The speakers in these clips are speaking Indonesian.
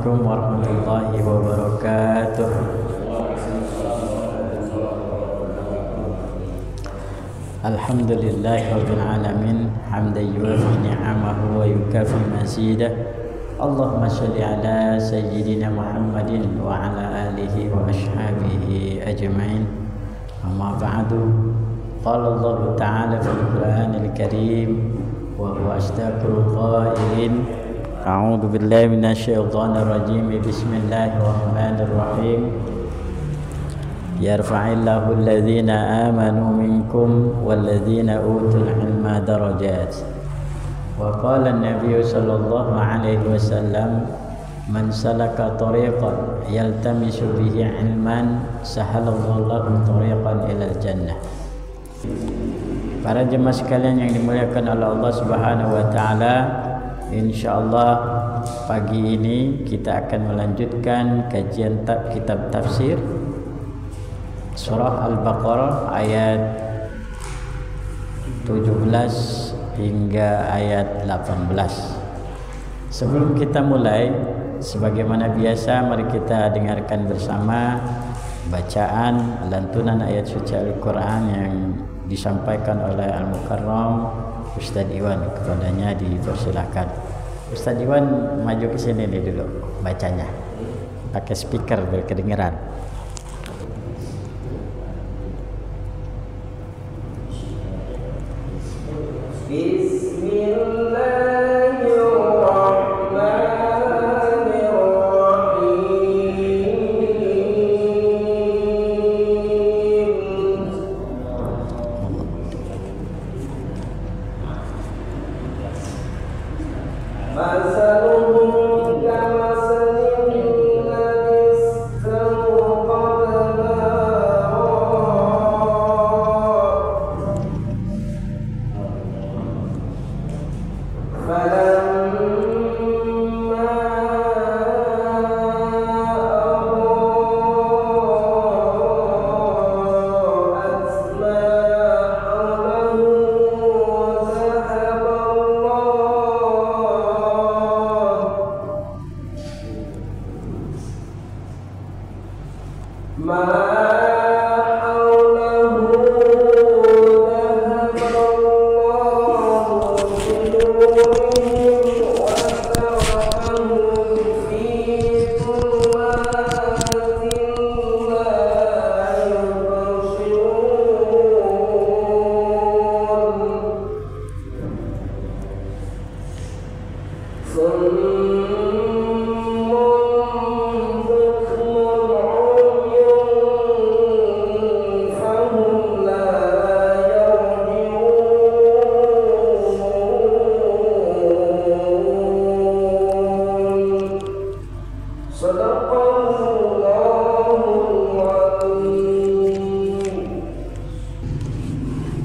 Assalamualaikum warahmatullahi wabarakatuh. Alhamdulillahirabbil alamin hamdan yuwafi ni'amahu wa yukafi mazidah. Allahumma shalli ala sayyidina Muhammadin wa ala alihi wa ashabihi ajma'in. Amma ba'du. Qala Allah ta'ala fil Qur'anil Karim wa huwa asdaqul qailin. A'udzu billahi minasyaitonir rajim. Bismillahirrahmanirrahim. Yarfa'illahu alladhina amanu minkum walladzina utul ilma darajat. Wa qala an-nabiy sallallahu alaihi wasallam man salaka tariqan yaltamisu bihi ilman sahalallahu lahu tariqan ilal jannah. Para jemaah sekalian yang dimuliakan oleh Allah Subhanahu wa taala, insyaallah pagi ini kita akan melanjutkan kajian kitab tafsir surah Al-Baqarah ayat 17 hingga ayat 18. Sebelum kita mulai, sebagaimana biasa, mari kita dengarkan bersama bacaan lantunan ayat suci Al-Quran yang disampaikan oleh Al-Mukarram Ustadz Iwan. Kepadanya dipersilakan. Ustadz Iwan maju ke sini nih dulu, bacanya pakai speaker biar kedengeran.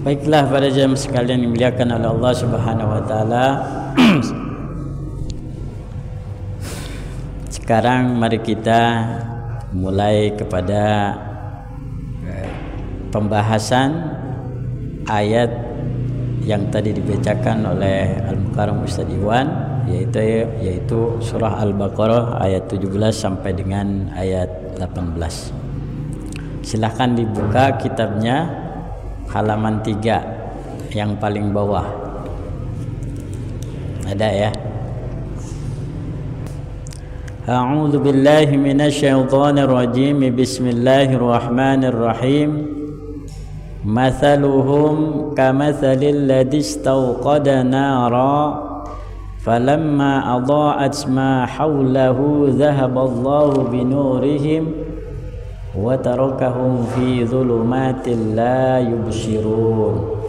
Baiklah para jemaah sekalian yang dimuliakan oleh Allah Subhanahu wa taala. Sekarang mari kita mulai kepada pembahasan ayat yang tadi dibacakan oleh Al-Mukarram Ustadz Iwan, yaitu surah Al-Baqarah ayat 17 sampai dengan ayat 18. Silahkan dibuka kitabnya, halaman 3 yang paling bawah. Ada ya? A'udzu billahi minasyaitonir rajim. Bismillahirrahmanirrahim. Mathaluhum kamathalil ladzi istawqada nara falamma adaa'at ma hawlahu dhahaballahu binurihim wa tarakahum fi dhulumatin la yubsirun.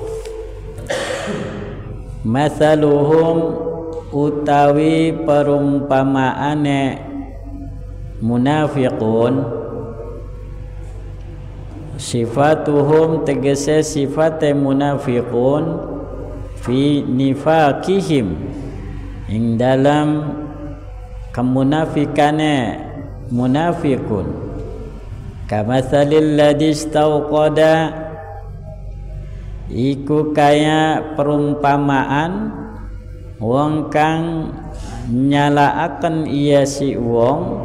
Mathaluhum utawi perumpamaane munafiqun, sifatuhum tegese sifate munafiqun, fi nifaqihim ing dalam kemunafikane munafiqun, kamatsalil ladzi istauqada, iku kaya perumpamaan wong kang nyalaaken iya si wong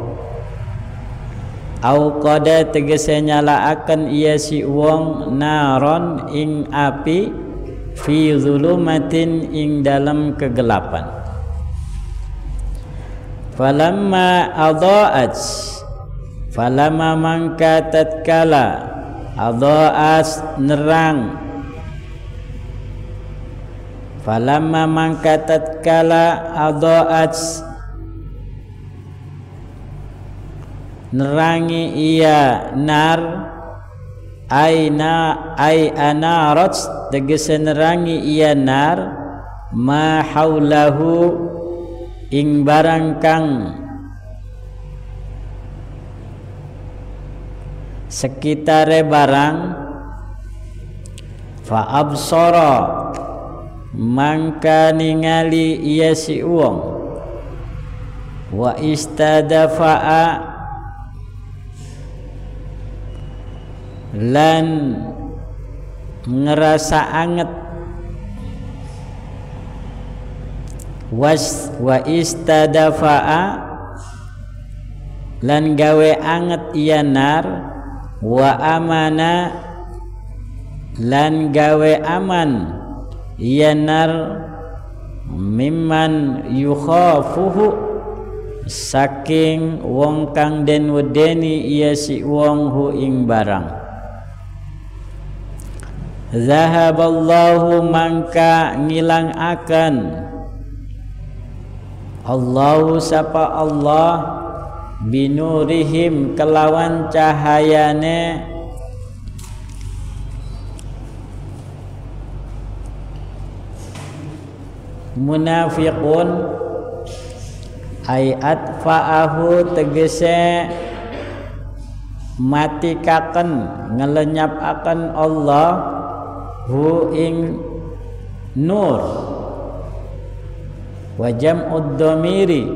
au qada tegese nyalaaken iya si wong naron ing api fi zulumatin ing dalam kegelapan. Falamma adaat falamma mangka tatkala adaat nerang falamma mangka tatkala adaat nerangi iya nar ay anarat tegese nerangi iya nar ma haulahu ing barang kang sekitare barang fa absara mangka ningali iya si wong wa istadafa'a lan ngerasa anget wa istadafa'a lan gawe anget iya nar wa amana lan gawe aman iya nar mimman yukhafuhu saking wong kang den wedeni iya si wong hu ing barang. Zahaballahu mangka ngilang akan Allahu sapa Allah binurihim kelawan cahayane munafiqun ayat fa'ahu tegese matikaken ngelenyap akan Allah hu ing nur wa jam'ud dhamiri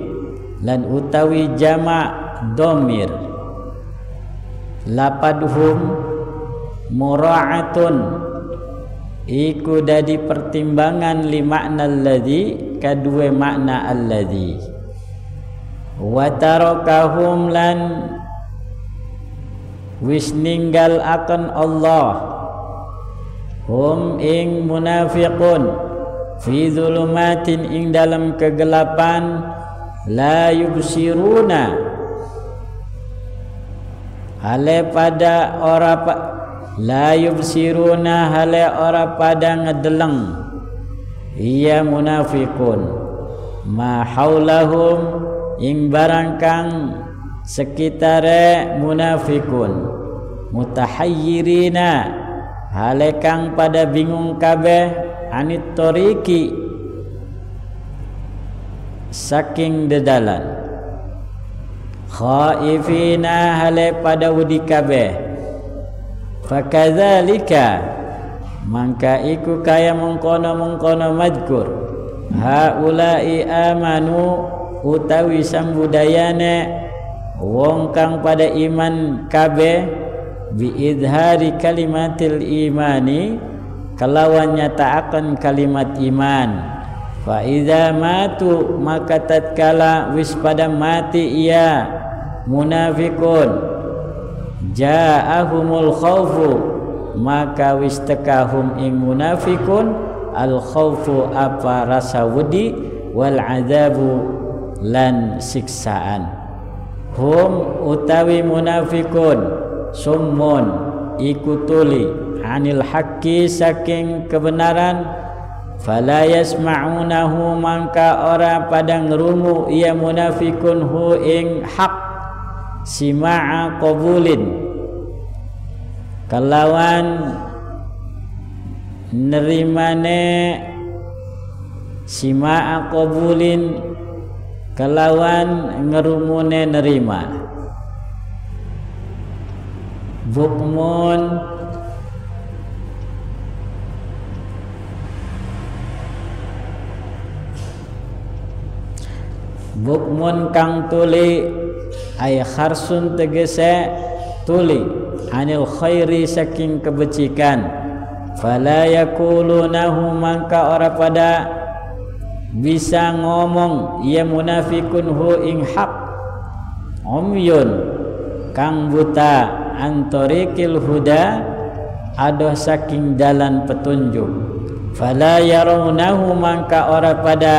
lan utawi jama' dhamir lapadhum mura'atun iku dadi pertimbangan li makna alladzi kadue makna alladzi wa tarakahum lan wis ninggal akan Allah hum ing munafiqun fi zulumatin ing dalam kegelapan la yubsiruna hale pada ora la yubsiruna hale ora pada ngedeleng iya munafiqun ma haulahum ing barang kang sekitare munafiqun mutahayyirina hale kang pada bingung kabeh anit toriki saking dedalan khaifina hale pada wedi kabeh fakadzalika mangka iku kaya mengkono-mengkono madkur haulai amanu utawi sambudayane wong kang pada iman kabeh biidhari kalimatil imani kelawan nyataaken kalimat iman fa idza matu maka tatkala wis pada mati iya munafiqun ja'ahumul khaufu maka wis tekahum ing munafiqun al khaufu apa rasa wedi wal adzabu lan siksaan hum utawi munafiqun summun iku tuli anil haqqi saking kebenaran fala yasma'unahu mangka ora pada ngrungu ia munafikun hu ing hak sima'a qabulin kelawan nerimane sima'a qabulin kelawan ngerumune nerima bukmun bukmun kang tuli ay kharsun tegese tuli anil khairi saking kebecikan fala yakulunahu mangka ora pada bisa ngomong ia munafikun hu ing haq, umyun kang buta antorikil huda adoh saking dalan petunjuk, fala yarawnahu mangka ora pada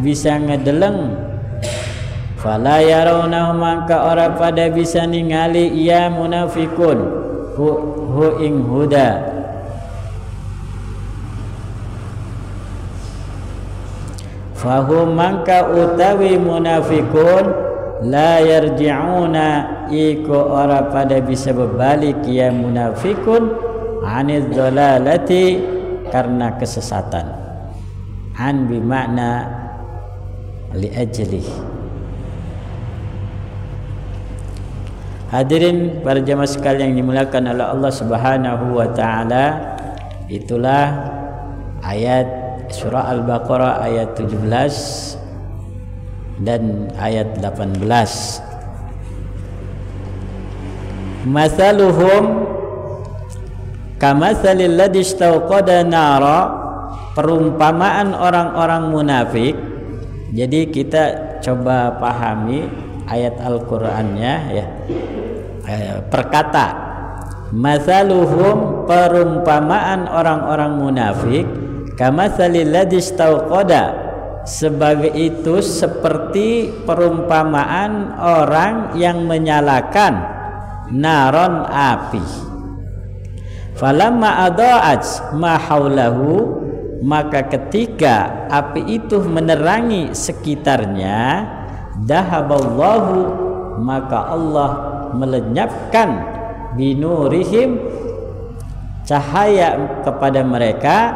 bisa ngedeleng, fala yarawnahu mangka ora pada bisa ningali ia munafikun hu ing huda, fahum mangka utawi munafikun la yarji'una iku ora pada bisa berbalik ya munafikun anil dhalalati karena kesesatan, an bimakna li ajlih. Hadirin para jamaah sekalian yang dimuliakan oleh Allah Subhanahu wa taala, itulah ayat surah Al-Baqarah ayat 17 dan ayat 18. Masaluhum kamatsalil ladzi istauqada nara, perumpamaan orang-orang munafik. Jadi kita coba pahami ayat Al-Qur'annya ya. Perkata masaluhum, perumpamaan orang-orang munafik, kamatsalil ladzi istauqada, sebagai itu seperti perumpamaan orang yang menyalakan naron api. Falamma adaa'at ma haulahu, maka ketika api itu menerangi sekitarnya, dahaballahu, maka Allah melenyapkan binurihim, cahaya kepada mereka,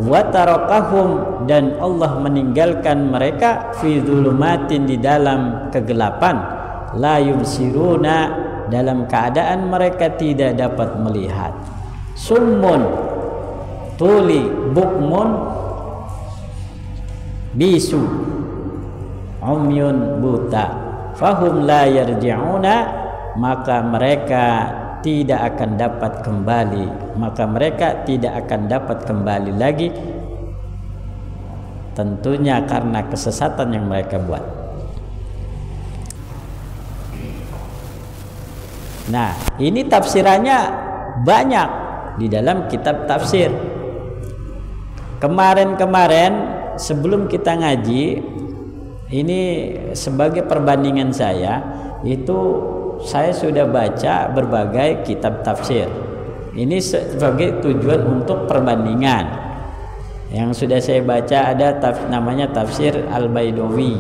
wa tarakahum, dan Allah meninggalkan mereka fi dzulumatin, di dalam kegelapan, la yubsiruna, dalam keadaan mereka tidak dapat melihat, summun tuli bukmun bisu umyun buta, fahum la yarji'una, maka mereka tidak akan dapat kembali, maka mereka tidak akan dapat kembali lagi, tentunya karena kesesatan yang mereka buat. Nah, ini tafsirannya banyak di dalam kitab tafsir. Kemarin-kemarin sebelum kita ngaji, ini sebagai perbandingan saya, itu saya sudah baca berbagai kitab tafsir. Ini sebagai tujuan untuk perbandingan. Yang sudah saya baca ada namanya tafsir Al-Baidawi,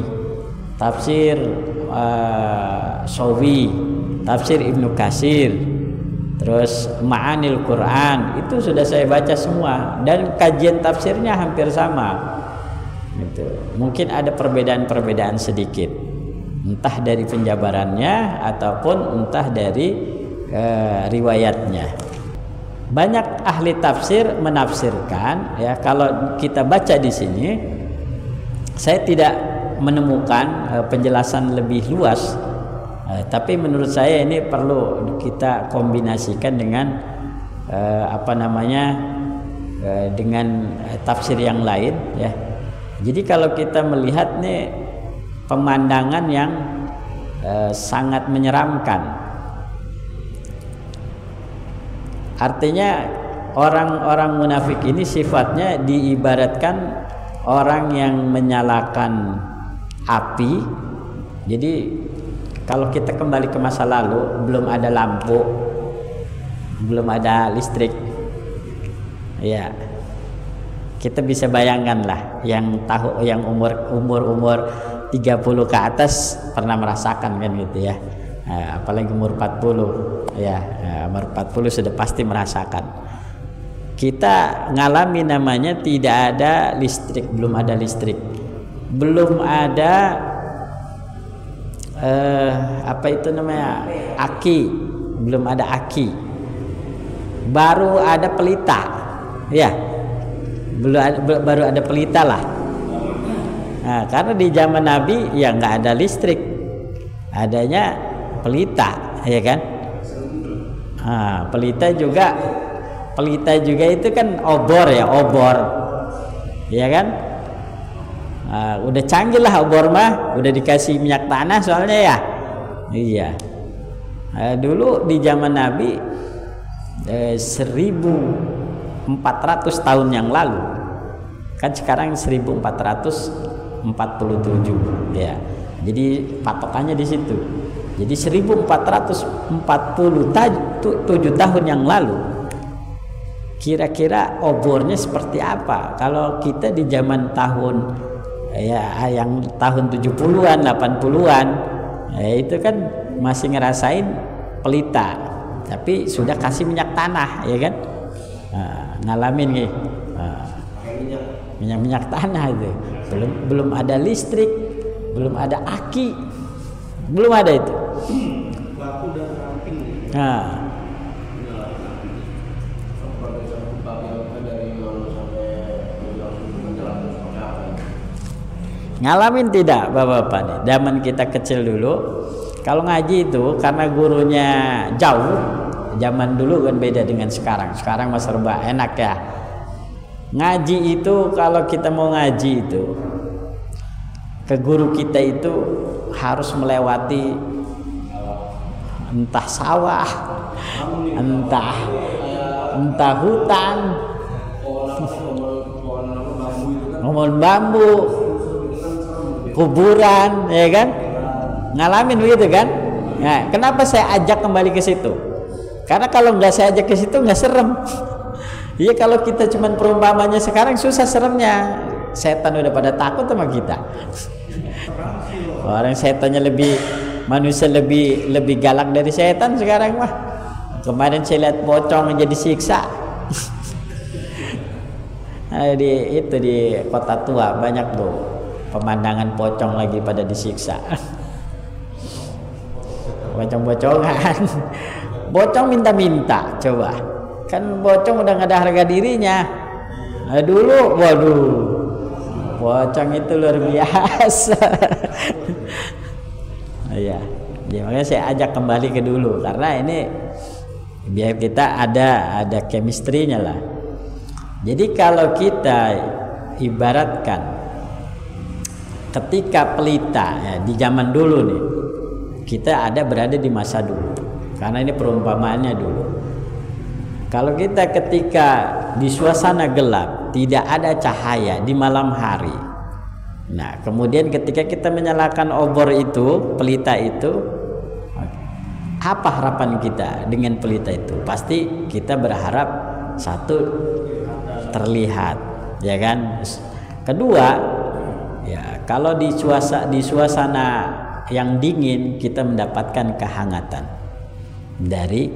tafsir Sawi, tafsir Ibnu Katsir, terus Ma'anil Quran, itu sudah saya baca semua, dan kajian tafsirnya hampir sama. Gitu. Mungkin ada perbedaan-perbedaan sedikit, entah dari penjabarannya ataupun entah dari riwayatnya. Banyak ahli tafsir menafsirkan, ya, kalau kita baca di sini, saya tidak menemukan penjelasan lebih luas, tapi menurut saya ini perlu kita kombinasikan dengan dengan tafsir yang lain, ya. Jadi kalau kita melihat nih pemandangan yang sangat menyeramkan. Artinya orang-orang munafik ini sifatnya diibaratkan orang yang menyalakan api. Jadi kalau kita kembali ke masa lalu, belum ada lampu, belum ada listrik, ya kita bisa bayangkan lah, yang umur 30 ke atas pernah merasakan kan gitu ya. Apalagi umur 40, ya, umur 40 sudah pasti merasakan. Kita ngalami namanya tidak ada listrik, belum ada listrik, belum ada apa itu namanya, aki, belum ada aki, baru ada pelita, ya, baru ada pelita lah. Nah, karena di zaman Nabi ya nggak ada listrik, adanya pelita, ya kan? Nah, pelita juga itu kan obor, ya, obor, ya kan? Udah canggih lah obor mah, udah dikasih minyak tanah soalnya ya. Iya. Dulu di zaman Nabi 1400 tahun yang lalu, kan sekarang 1447 ya. Jadi patokannya di situ. Jadi 1447 tahun yang lalu, kira-kira obornya seperti apa? Kalau kita di zaman tahun ya yang tahun 70-an, 80-an, ya itu kan masih ngerasain pelita, tapi sudah kasih minyak tanah, ya kan? Ngalamin nih, minyak tanah itu. Belum ada listrik, belum ada aki, belum ada itu. Ngalamin tidak bapak-bapak nih? Zaman kita kecil dulu, kalau ngaji itu karena gurunya jauh, zaman dulu kan beda dengan sekarang. Sekarang mas serba enak ya. Ngaji itu kalau kita mau ngaji itu ke guru kita itu harus melewati entah sawah, entah hutan, pohon bambu, kuburan, ya kan? Ngalamin begitu kan? Nah, kenapa saya ajak kembali ke situ? Karena kalau nggak saya ajak ke situ nggak serem. Iya, kalau kita cuman perumpamannya sekarang susah seremnya. Setan udah pada takut sama kita. Orang setannya manusia lebih galak dari setan sekarang mah. Kemarin saya lihat pocong jadi siksa. Di Kota Tua banyak tuh pemandangan pocong lagi pada disiksa. Bocong-bocongan. Bocong minta-minta, coba. Kan bocong udah nggak ada harga dirinya. Dulu, waduh, pocong itu luar biasa. Iya, jadi makanya saya ajak kembali ke dulu, karena ini biar kita ada chemistry-nya lah. Jadi kalau kita ibaratkan ketika pelita ya, di zaman dulu nih, kita berada di masa dulu, karena ini perumpamaannya dulu. Kalau kita ketika di suasana gelap, tidak ada cahaya di malam hari, nah kemudian ketika kita menyalakan obor itu, pelita itu, apa harapan kita dengan pelita itu? Pasti kita berharap satu, terlihat, ya kan? Kedua, ya kalau di suasana yang dingin, kita mendapatkan kehangatan dari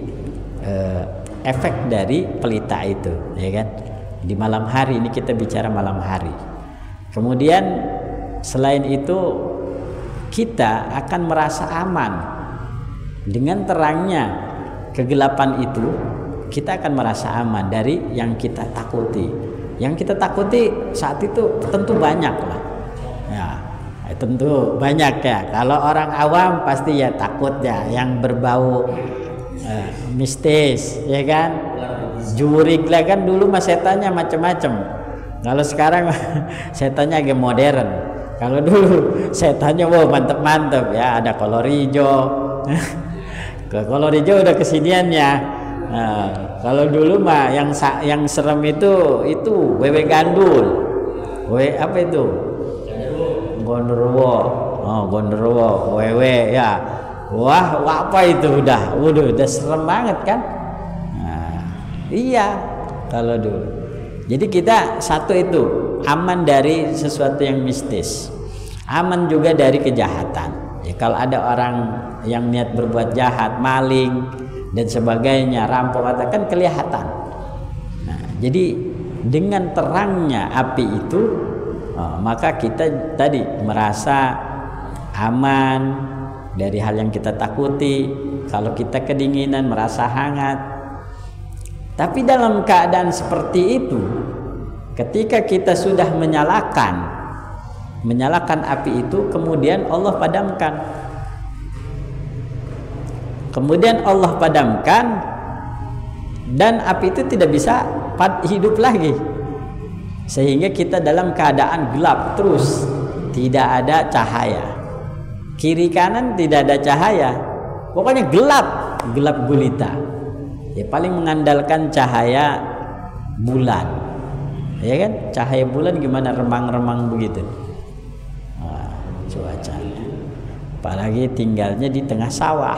efek dari pelita itu, ya kan? Di malam hari, ini kita bicara malam hari. Kemudian selain itu, kita akan merasa aman dengan terangnya kegelapan itu. Kita akan merasa aman dari yang kita takuti. Yang kita takuti saat itu tentu banyak lah. Ya, tentu banyak ya. Kalau orang awam pasti ya takut ya, yang berbau mistis, ya kan? Jurik lah, kan dulu mas setannya macam-macam. Kalau sekarang setannya agak modern. Kalau dulu setannya wow mantep-mantep ya, ada kolor hijau. Ke kolor hijau udah kesiniannya. Nah, kalau dulu mah yang serem itu wewe gandul. Apa itu? Gondorwo. Oh, gondorwo, wewe ya. Wah, apa itu udah serem banget kan? Nah, iya, kalau dulu. Jadi kita satu itu aman dari sesuatu yang mistis, aman juga dari kejahatan. Ya, kalau ada orang yang niat berbuat jahat, maling dan sebagainya, rampok, kan kelihatan. Nah, jadi dengan terangnya api itu, maka kita tadi merasa aman dari hal yang kita takuti. Kalau kita kedinginan merasa hangat. Tapi dalam keadaan seperti itu, ketika kita sudah menyalakan api itu, kemudian Allah padamkan. Dan api itu tidak bisa hidup lagi. sehingga kita dalam keadaan gelap terus, tidak ada cahaya, kiri kanan tidak ada cahaya, pokoknya gelap gulita. Ya paling mengandalkan cahaya bulan, ya kan? Cahaya bulan gimana, remang-remang begitu. Cuacanya, apalagi tinggalnya di tengah sawah.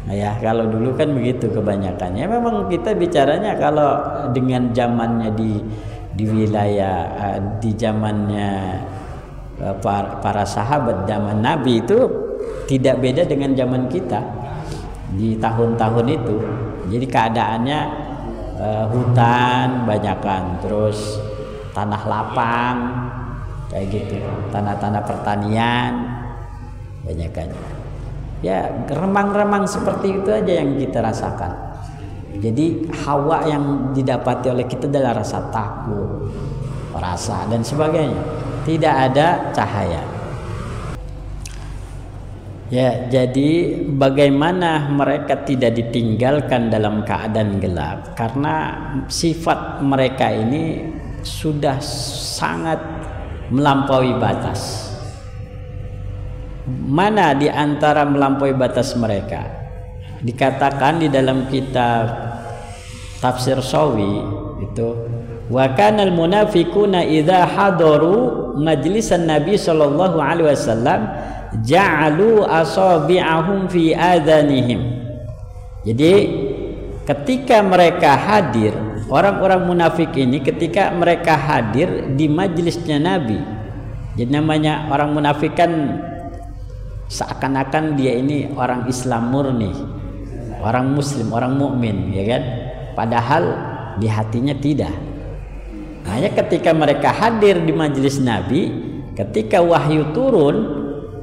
Ya kalau dulu kan begitu kebanyakannya. Memang kita bicaranya kalau dengan zamannya di wilayah di zamannya para sahabat, zaman Nabi itu tidak beda dengan zaman kita di tahun-tahun itu. Jadi keadaannya hutan banyakan, terus tanah lapang kayak gitu, tanah-tanah pertanian banyakan. Ya remang-remang seperti itu aja yang kita rasakan. Jadi hawa yang didapati oleh kita adalah rasa takut, rasa dan sebagainya. Tidak ada cahaya. Ya, jadi bagaimana mereka tidak ditinggalkan dalam keadaan gelap? Karena sifat mereka ini sudah sangat melampaui batas. Mana di antara melampaui batas mereka? Dikatakan di dalam kitab Tafsir Sawi itu, wa kanal munafiquna idza hadaru majlisan Nabi sallallahu alaihi wasallam ja'alu asabi'ahum fi adhanihim. Jadi ketika mereka hadir, orang-orang munafik ini ketika mereka hadir di majelisnya Nabi, jadi namanya orang munafik kan seakan-akan dia ini orang Islam murni, orang Muslim, orang mukmin, ya kan? Padahal di hatinya tidak. Hanya ketika mereka hadir di majelis Nabi, ketika wahyu turun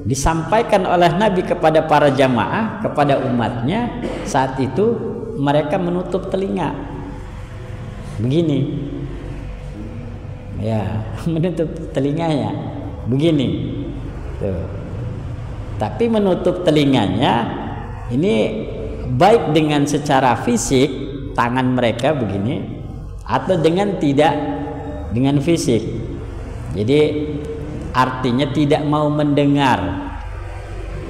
disampaikan oleh Nabi kepada para jamaah, kepada umatnya, saat itu mereka menutup telinga begini, ya, menutup telinganya begini tuh. Tapi menutup telinganya ini baik dengan secara fisik, tangan mereka begini, atau dengan tidak dengan fisik. Jadi artinya tidak mau mendengar,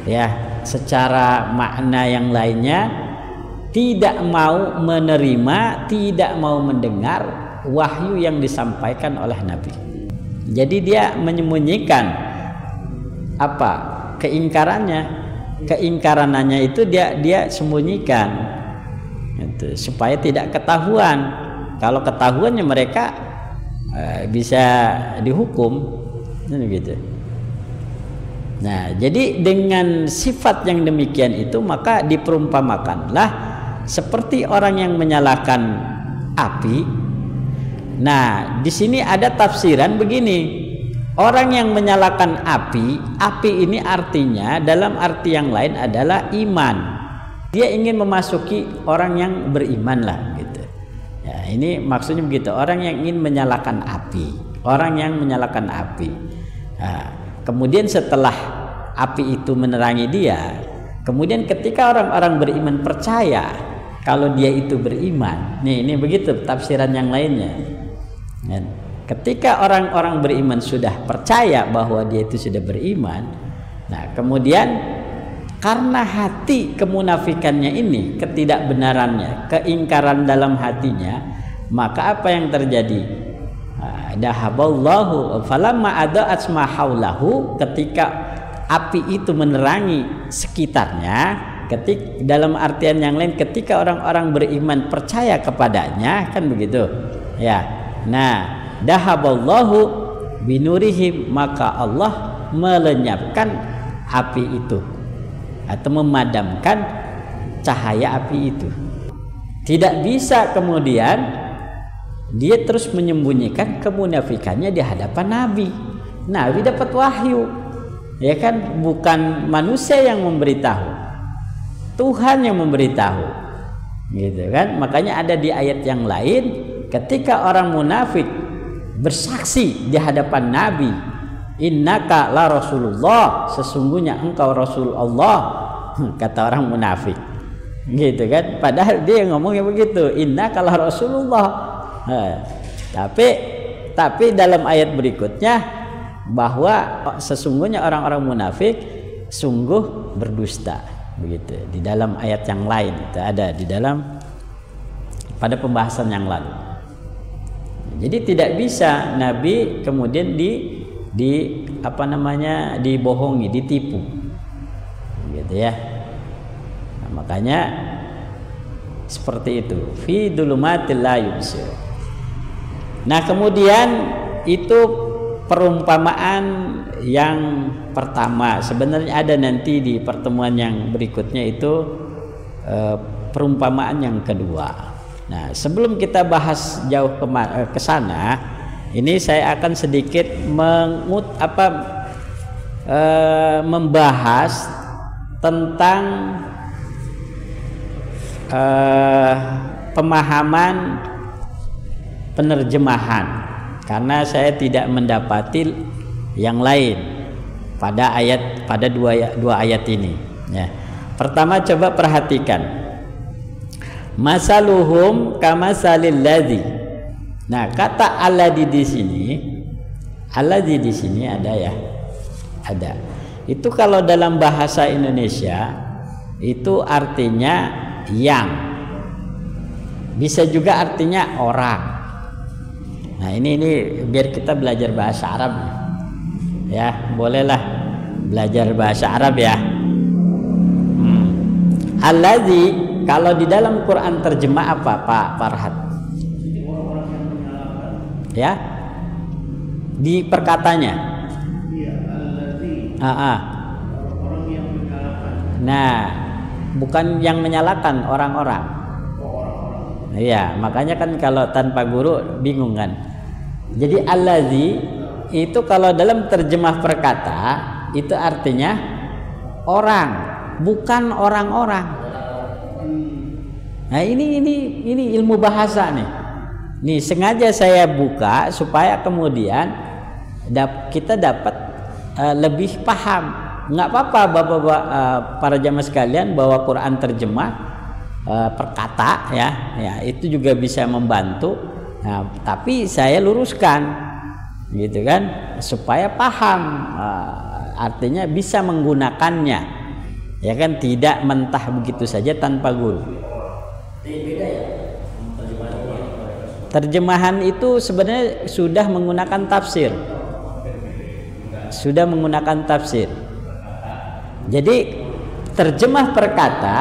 ya, secara makna yang lainnya tidak mau menerima, tidak mau mendengar wahyu yang disampaikan oleh Nabi. Jadi dia menyembunyikan apa? Keingkarannya itu dia sembunyikan itu, supaya tidak ketahuan. Kalau ketahuannya mereka bisa dihukum gitu. Nah, jadi dengan sifat yang demikian itu maka diperumpamakanlah seperti orang yang menyalakan api. Nah, di sini ada tafsiran begini. Orang yang menyalakan api ini artinya dalam arti yang lain adalah iman. Dia ingin memasuki orang yang beriman lah gitu. Ya, ini maksudnya begitu. Orang yang ingin menyalakan api, orang yang menyalakan api. Nah, kemudian setelah api itu menerangi dia, kemudian ketika orang-orang beriman percaya kalau dia itu beriman. Nih, ini begitu tafsiran yang lainnya. Dan ketika orang-orang beriman sudah percaya bahwa dia itu sudah beriman, nah kemudian karena hati kemunafikannya ini, ketidakbenarannya, keingkaran dalam hatinya, maka apa yang terjadi? Dahaballahu falamma ada'at ma haulahu, ketika api itu menerangi sekitarnya, dalam artian yang lain ketika orang-orang beriman percaya kepadanya, kan begitu ya. Nah, dahaballahu binurihim, maka Allah melenyapkan api itu atau memadamkan cahaya api itu. Tidak bisa kemudian dia terus menyembunyikan kemunafikannya di hadapan Nabi. Nabi dapat wahyu, ya kan, bukan manusia yang memberitahu, Tuhan yang memberitahu, gitu kan. Makanya ada di ayat yang lain ketika orang munafik bersaksi di hadapan Nabi, innaka la rasulullah, sesungguhnya engkau rasul Allah, kata orang munafik, gitu kan. Padahal dia ngomongnya begitu, innaka la rasulullah. Tapi Tapi dalam ayat berikutnya bahwa sesungguhnya orang-orang munafik sungguh berdusta, begitu. Di dalam ayat yang lain itu ada di dalam pada pembahasan yang lalu. Jadi tidak bisa Nabi kemudian dibohongi, ditipu, gitu ya. Nah, makanya seperti itu. Fi dulumatil la yubsir. Nah, kemudian itu perumpamaan yang pertama. Sebenarnya ada nanti di pertemuan yang berikutnya itu perumpamaan yang kedua. Nah, sebelum kita bahas jauh ke sana, ini saya akan sedikit membahas tentang pemahaman penerjemahan, karena saya tidak mendapati yang lain pada dua ayat ini ya. Pertama, coba perhatikan masaluhum kamasalil ladzi. Nah, kata alladzi di sini ada ya, ada. Itu kalau dalam bahasa Indonesia itu artinya yang, bisa juga artinya orang. Nah, ini biar kita belajar bahasa Arab ya, bolehlah belajar bahasa Arab ya. Alladzi kalau di dalam Quran terjemah apa Pak Farhat? Ya, di perkatanya. Iya, alladzi. Orang yang menyalakan. Nah, bukan yang menyalakan orang-orang. Iya, makanya kan kalau tanpa guru bingung kan. Jadi alladzi itu kalau dalam terjemah perkata itu artinya orang, bukan orang-orang. Nah, ini ilmu bahasa nih. Nih sengaja saya buka supaya kemudian kita dapat lebih paham. Nggak apa-apa bapak-bapak para jamaah sekalian bahwa Quran terjemah perkata ya itu juga bisa membantu. Nah, tapi saya luruskan gitu kan supaya paham, artinya bisa menggunakannya ya kan, tidak mentah begitu saja tanpa guru. Beda ya terjemahan itu sebenarnya sudah menggunakan tafsir, jadi terjemah perkata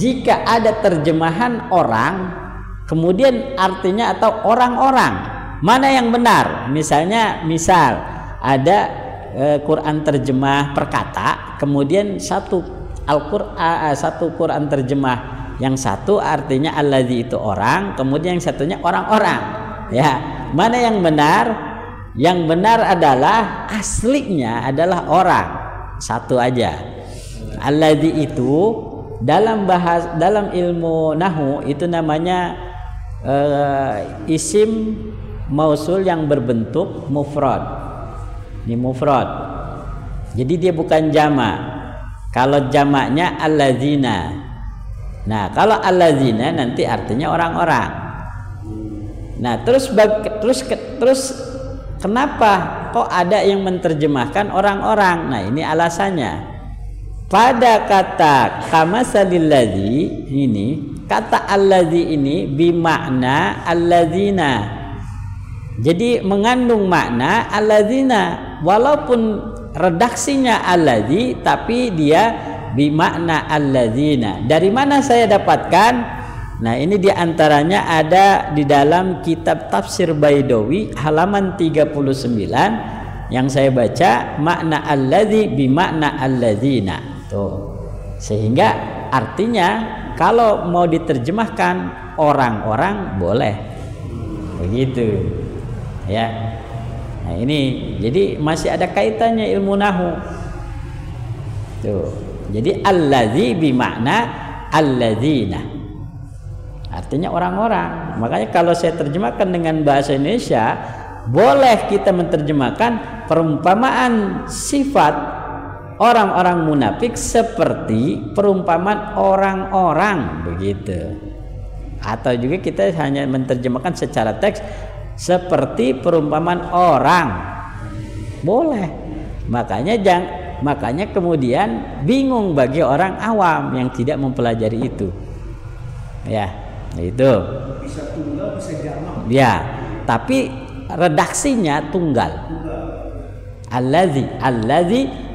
jika ada terjemahan orang kemudian artinya atau orang-orang, mana yang benar? Misal ada Quran terjemah perkata, kemudian satu Quran terjemah yang satu artinya alladzi itu orang, kemudian yang satunya orang-orang. Ya, mana yang benar? Yang benar adalah aslinya adalah orang, satu aja. Alladzi itu dalam ilmu nahwu itu namanya isim mausul yang berbentuk mufrad. Ini mufrad. Jadi dia bukan jamak. Kalau jamaknya alladzina. Nah, kalau alladzina nanti artinya orang-orang. Nah, terus kenapa kok ada yang menerjemahkan orang-orang? Nah, ini alasannya. Pada kata kamasalil ladzi ini, kata alladzi ini bimakna alladzina. Jadi mengandung makna alladzina, walaupun redaksinya alladzi tapi dia bimakna alladzina. Dari mana saya dapatkan? Nah, ini diantaranya ada di dalam kitab Tafsir Baidawi halaman 39 yang saya baca, makna alladzi bimakna alladzina. Tuh. Sehingga artinya kalau mau diterjemahkan orang-orang boleh. Begitu. Ya. Nah, ini jadi masih ada kaitannya ilmu nahwu. Tuh. Jadi alladzi bimakna alladzina. Artinya orang-orang. Makanya kalau saya terjemahkan dengan bahasa Indonesia, boleh kita menerjemahkan perumpamaan sifat orang-orang munafik seperti perumpamaan orang-orang, begitu. Atau juga kita hanya menerjemahkan secara teks seperti perumpamaan orang. Boleh. Makanya kemudian bingung bagi orang awam yang tidak mempelajari itu. Ya, itu. Bisa tunggal, bisa jamak. Ya, tapi redaksinya tunggal. Allazi,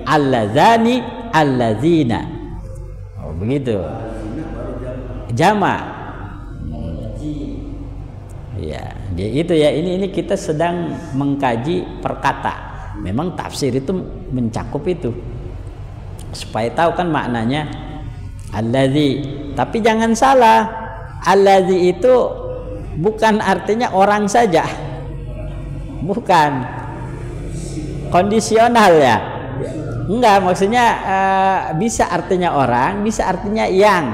allazani, allazina. Oh, begitu. Jamak. Ya, dia itu ya. Ini kita sedang mengkaji perkata. Memang tafsir itu mencakup itu. Supaya tahu kan maknanya allazi. Tapi jangan salah. Allazi itu bukan artinya orang saja. Bukan. Kondisional ya. Enggak, maksudnya bisa artinya orang, bisa artinya yang.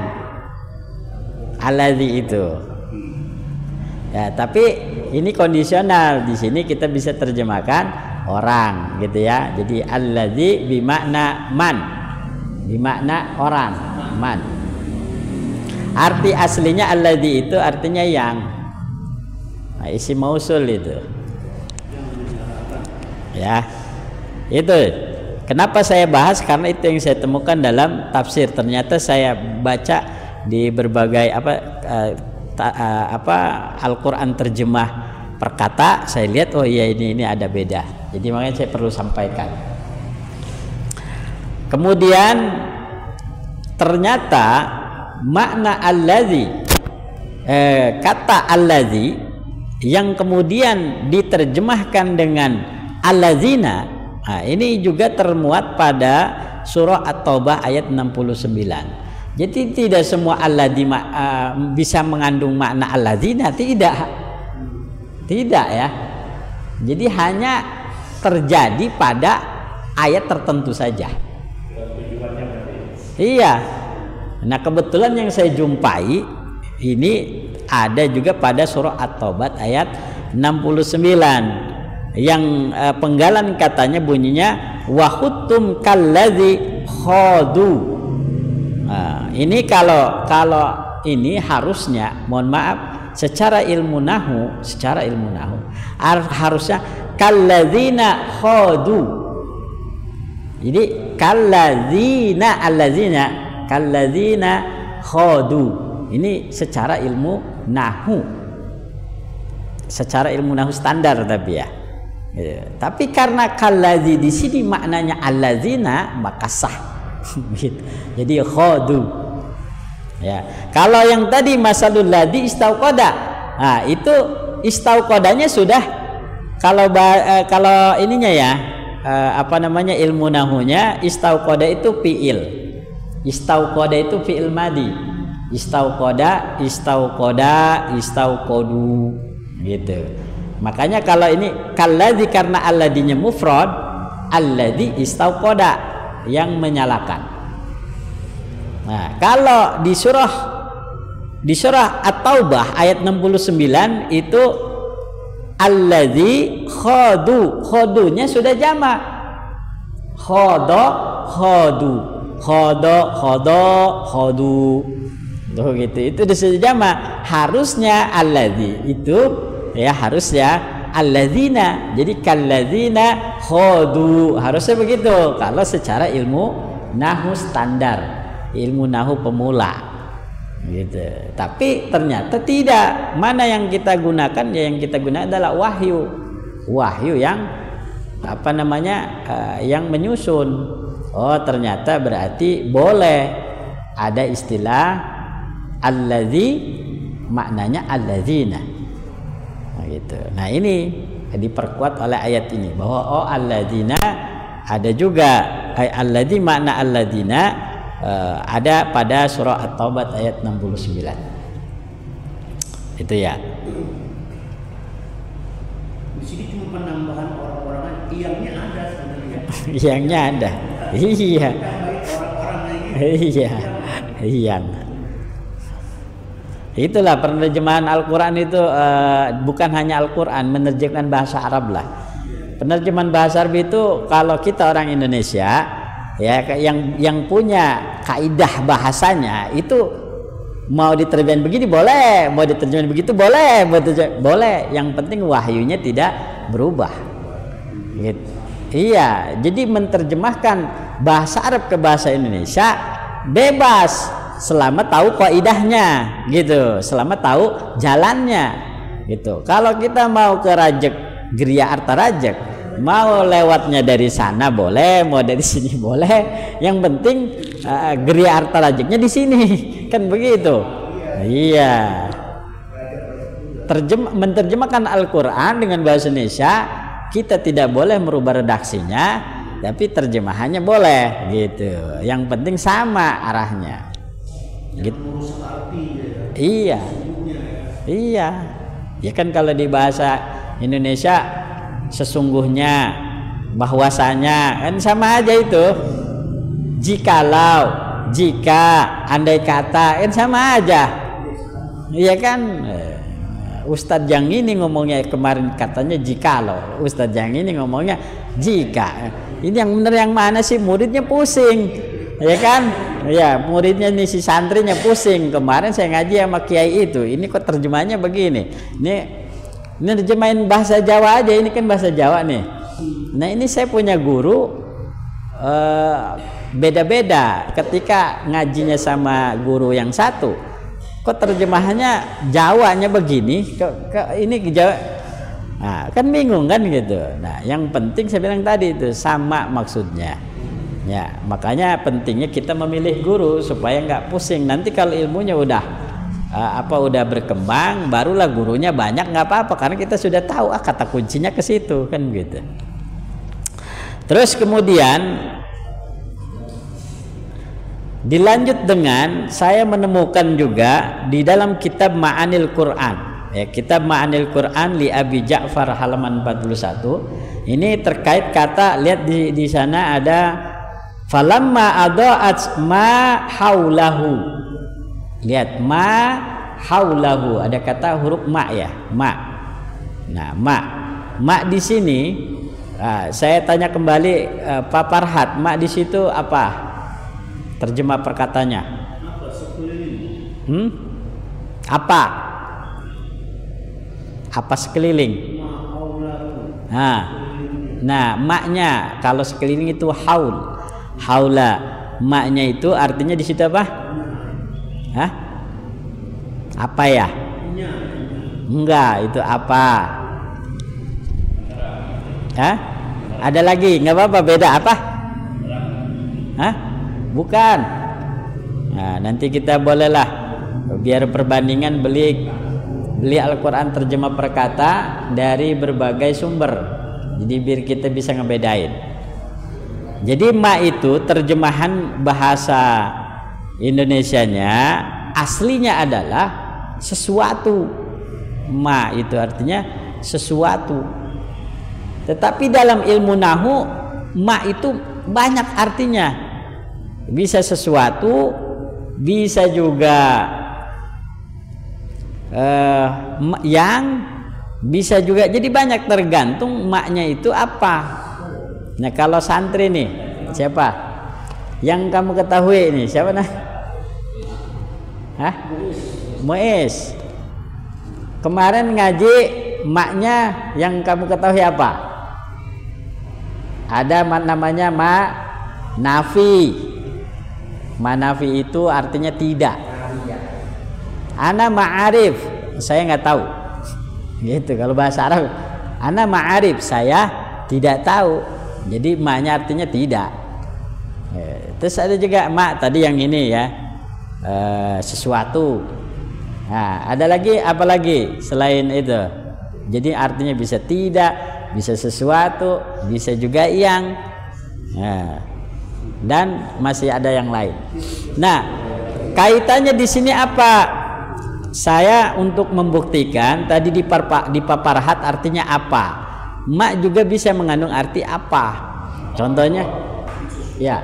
Allazi itu. Ya, tapi ini kondisional. Di sini kita bisa terjemahkan orang, gitu ya. Jadi allazi bimakna man, bimakna orang, man. Arti aslinya allazi itu artinya yang. Nah, isim mausul itu. Ya, itu. Kenapa saya bahas? Karena itu yang saya temukan dalam tafsir. Ternyata saya baca di berbagai Al-Quran terjemah perkata, saya lihat oh iya ini ada beda. Jadi makanya saya perlu sampaikan. Kemudian ternyata makna allazi, kata allazi yang kemudian diterjemahkan dengan allazina, nah, ini juga termuat pada surah At-Taubah ayat 69. Jadi tidak semua allazi bisa mengandung makna allazina, tidak ya. Jadi hanya terjadi pada ayat tertentu saja. Iya. Nah, kebetulan yang saya jumpai ini ada juga pada surah At-Taubah ayat 69 yang penggalan katanya bunyinya wahutum kallazi khadu. Nah, ini kalau ini harusnya, mohon maaf, secara ilmu nahu harusnya kallazina khadu. Jadi kallazina khadu. Ini secara ilmu nahu. Secara ilmu nahu standar tapi ya. Tapi karena kallazi di sini maknanya allazina, maka sah. Jadi khadu. Ya. Kalau yang tadi masalul ladzi istauqada. Nah, itu istauqadanya sudah kalau ininya ya, ilmu nahunya istauqada itu fiil. Istauqada itu fiil madi. Istauqada, istauqadu gitu. Makanya kalau ini kalladzi karena alladinya mufrad, alladzi istauqada yang menyalakan. Nah, kalau di surah At-Taubah ayat 69 itu alladzi khadu, khadunya sudah jamak. Khadu. Tuh gitu. Itu sudah jamak. Harusnya alladzi itu ya harusnya alladzina. Jadi kalladzina khadu. Harusnya begitu kalau secara ilmu nahu standar. Ilmu nahu pemula gitu. Tapi ternyata tidak. Mana yang kita gunakan? Ya yang kita gunakan adalah wahyu yang yang menyusun. Oh, ternyata berarti boleh ada istilah allazi maknanya allazina. Nah, gitu. Nah, ini diperkuat oleh ayat ini bahwa oh allazina ada juga allazi makna allazina ada pada surah At-Taubah ayat 69. Itu ya. Di sini cuma penambahan orang-orangan, iyangnya ada sebenarnya. Iyangnya ada. Iya. Iya. Iyang. Itulah penerjemahan Al-Quran itu bukan hanya Al-Quran, menerjemahkan bahasa Arab lah. Penerjemahan bahasa Arab itu kalau kita orang Indonesia ya yang punya kaidah bahasanya itu Mau diterjemahkan begini boleh, mau diterjemahkan begitu boleh, boleh. Yang penting wahyunya tidak berubah. Gitu. Iya, jadi menerjemahkan bahasa Arab ke bahasa Indonesia bebas selama tahu kaidahnya, gitu. Selama tahu jalannya, gitu. Kalau kita mau ke Rajek, Griya Arta Rajek, mau lewatnya dari sana boleh, mau dari sini boleh. Yang penting Griya Arta Rajeknya di sini, kan begitu. Iya. Menerjemahkan Al-Quran dengan bahasa Indonesia, kita tidak boleh merubah redaksinya, tapi terjemahannya boleh, gitu. Yang penting sama arahnya. Gitu. Iya. Iya. Ya kan kalau di bahasa Indonesia sesungguhnya, bahwasanya, kan sama aja itu. Jikalau, jika, andai kata, kan sama aja. Iya kan? Ustadz yang ini ngomongnya kemarin katanya jikalau, Ustadz yang ini ngomongnya jika. Ini yang benar yang mana sih? Muridnya pusing, ya kan? Ya, muridnya nih, si santrinya pusing. Kemarin saya ngaji sama kiai itu, ini kok terjemahnya begini. Ini terjemahin bahasa Jawa aja, ini kan bahasa Jawa nih. Nah, ini saya punya guru beda-beda ketika ngajinya sama guru yang satu. Kok terjemahannya Jawanya begini, ini Jawa, nah, kan bingung kan gitu. Nah, yang penting saya bilang tadi itu sama maksudnya. Ya, makanya pentingnya kita memilih guru supaya nggak pusing. Nanti kalau ilmunya udah udah berkembang, barulah gurunya banyak, nggak apa-apa karena kita sudah tahu kata kuncinya ke situ kan gitu. Terus kemudian dilanjut dengan saya menemukan juga di dalam kitab Ma'anil Quran, ya, kitab Ma'anil Quran li Abi Ja'far halaman 41. Ini terkait kata, lihat di sana ada falamma adha'at ma haulahu. Lihat ma haulahu, ada kata huruf ma ya, ma. Nah, ma di sini saya tanya kembali Pak Farhat, ma di situ apa? Terjemah perkatanya apa? Apa sekeliling? Nah, maknya kalau sekeliling itu haul, haula. Maknya itu artinya di situ apa? Hah? Apa ya? Enggak, itu apa? Hah? Ada lagi? Nggak apa-apa, beda apa? Hah? Bukan. Nah, nanti kita bolehlah biar perbandingan beli Al-Quran terjemah perkata dari berbagai sumber. Jadi biar kita bisa ngebedain. Jadi ma itu terjemahan bahasa Indonesianya aslinya adalah sesuatu. Ma itu artinya sesuatu. Tetapi dalam ilmu nahu ma itu banyak artinya. Bisa sesuatu, bisa juga yang, bisa juga, jadi banyak tergantung maknya itu apa. Nah, kalau santri nih siapa yang kamu ketahui ini, siapa nah? Hah? Muiz. Kemarin ngaji maknya yang kamu ketahui apa? Ada namanya ma nafi. Manafi itu artinya tidak. Ana ma'arif, saya nggak tahu. Gitu kalau bahasa Arab. Ana ma'arif, saya tidak tahu. Jadi maknya artinya tidak. Terus ada juga mak tadi yang ini ya, sesuatu. Nah, ada lagi apa lagi selain itu? Jadi artinya bisa tidak, bisa sesuatu, bisa juga yang. Nah, dan masih ada yang lain. Nah, kaitannya di sini apa? Saya untuk membuktikan tadi di paparhat artinya apa? Mak juga bisa mengandung arti apa? Contohnya, ya.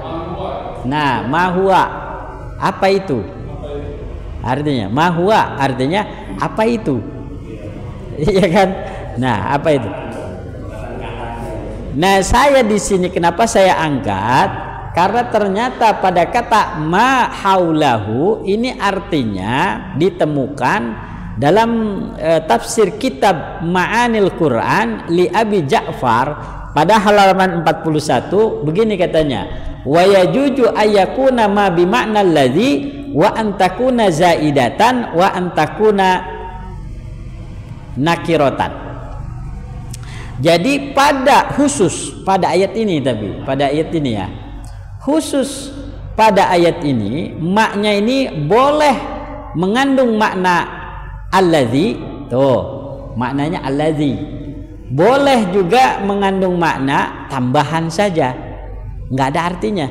Nah, mahua apa itu? Artinya mahua artinya apa itu? Iya kan? Nah, apa itu? Nah, saya di sini kenapa saya angkat? Karena ternyata pada kata ma haulahu ini artinya ditemukan dalam tafsir kitab Ma'anil Quran li Abi Ja'far pada halaman 41 begini katanya, wa yajuju ayyakuna ma bi ma'na alladhi wa antakuna zaidatan wa antakuna nakiratan. Jadi pada khusus pada ayat ini, tapi pada ayat ini ya, khusus pada ayat ini maknya ini boleh mengandung makna alladzi, tuh maknanya alladzi, boleh juga mengandung makna tambahan saja, nggak ada artinya.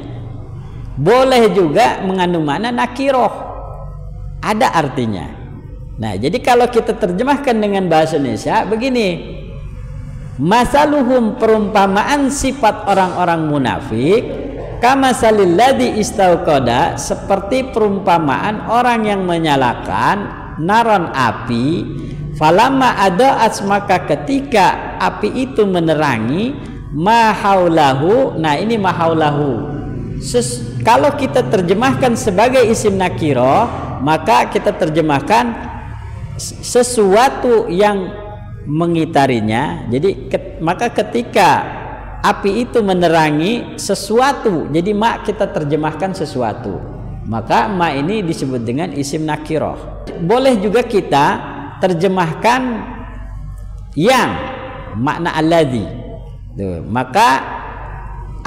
Boleh juga mengandung makna nakiroh, ada artinya. Nah, jadi kalau kita terjemahkan dengan bahasa Indonesia begini, masaluhum, perumpamaan sifat orang-orang munafik, kamasalil ladzi istauqada, seperti perumpamaan orang yang menyalakan naron api, falamma adaat, maka ketika api itu menerangi mahaulahu. Nah, ini mahaulahu kalau kita terjemahkan sebagai isim nakiro, maka kita terjemahkan sesuatu yang mengitarinya. Jadi maka ketika api itu menerangi sesuatu, jadi ma kita terjemahkan sesuatu, maka ma ini disebut dengan isim nakiroh. Boleh juga kita terjemahkan yang makna alladzi, maka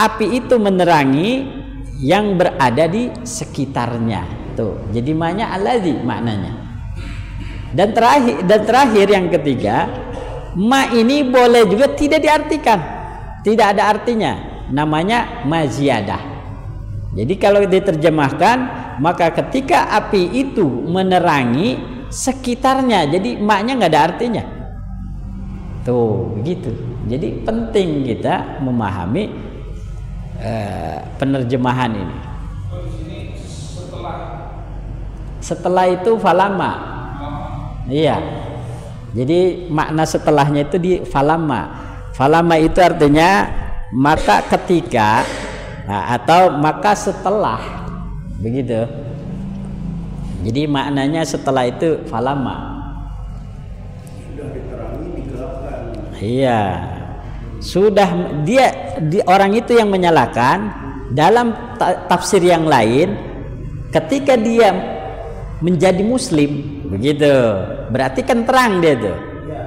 api itu menerangi yang berada di sekitarnya, tuh jadi ma-nya alladzi maknanya. Dan terakhir yang ketiga, ma ini boleh juga tidak diartikan, tidak ada artinya, namanya maziyadah. Jadi kalau diterjemahkan, maka ketika api itu menerangi sekitarnya, jadi maknya nggak ada artinya. Tuh begitu. Jadi penting kita memahami penerjemahan ini. Setelah itu falama. Iya. Jadi makna setelahnya itu di falama. Falama itu artinya maka ketika, nah, atau maka setelah, begitu. Jadi maknanya setelah itu falama. Sudah diterangi, digelapkan. Iya. Sudah orang itu yang menyalakan. Dalam tafsir yang lain, ketika dia menjadi muslim, begitu, berarti kan terang dia tuh,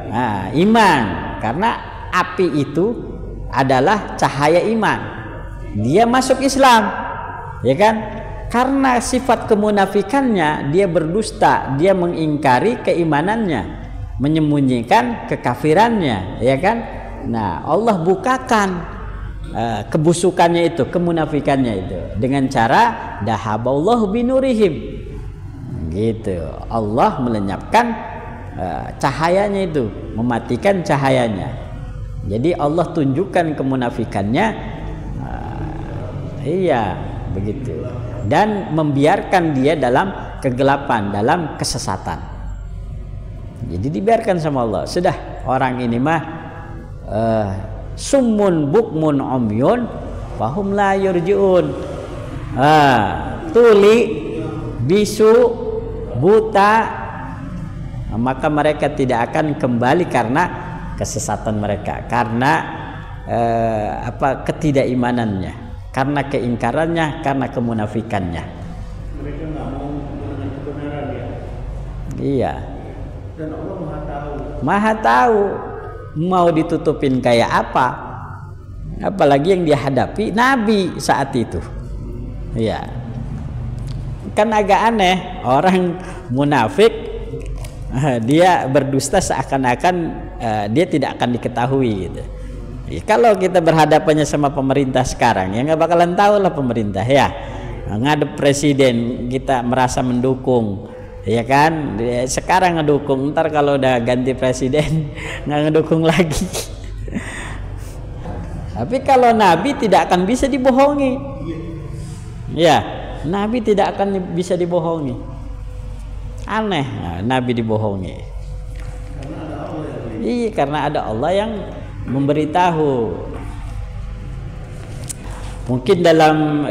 nah, iman, karena api itu adalah cahaya iman, dia masuk Islam, ya kan? Karena sifat kemunafikannya, dia berdusta, dia mengingkari keimanannya, menyembunyikan kekafirannya, ya kan? Nah, Allah bukakan kebusukannya itu, kemunafikannya itu dengan cara dahaballahu binurihim. Gitu, Allah melenyapkan cahayanya itu, mematikan cahayanya. Jadi Allah tunjukkan kemunafikannya, iya begitu, dan membiarkan dia dalam kegelapan, dalam kesesatan. Jadi dibiarkan sama Allah. Sudah, orang ini mah summun bukmun umyun fahum la yurjiun, tuli, bisu, buta, maka mereka tidak akan kembali karena kesesatan mereka, karena ketidakimanannya, karena keingkarannya, karena kemunafikannya. Mereka nggak mau dengan kebenaran ya. Iya. Dan Allah Maha Tahu. Maha Tahu, mau ditutupin kayak apa? Apalagi yang dihadapi Nabi saat itu. Iya. Kan agak aneh, orang munafik dia berdusta seakan-akan dia tidak akan diketahui gitu. Ya, kalau kita berhadapannya sama pemerintah sekarang, ya nggak bakalan tahu lah pemerintah ya. Ngadep presiden kita merasa mendukung, ya kan? Sekarang ngedukung, ntar kalau udah ganti presiden nggak ngedukung lagi. Tapi kalau Nabi tidak akan bisa dibohongi, ya. Nabi tidak akan bisa dibohongi. Aneh, Nabi dibohongi. Iya, karena ada Allah yang memberitahu. Mungkin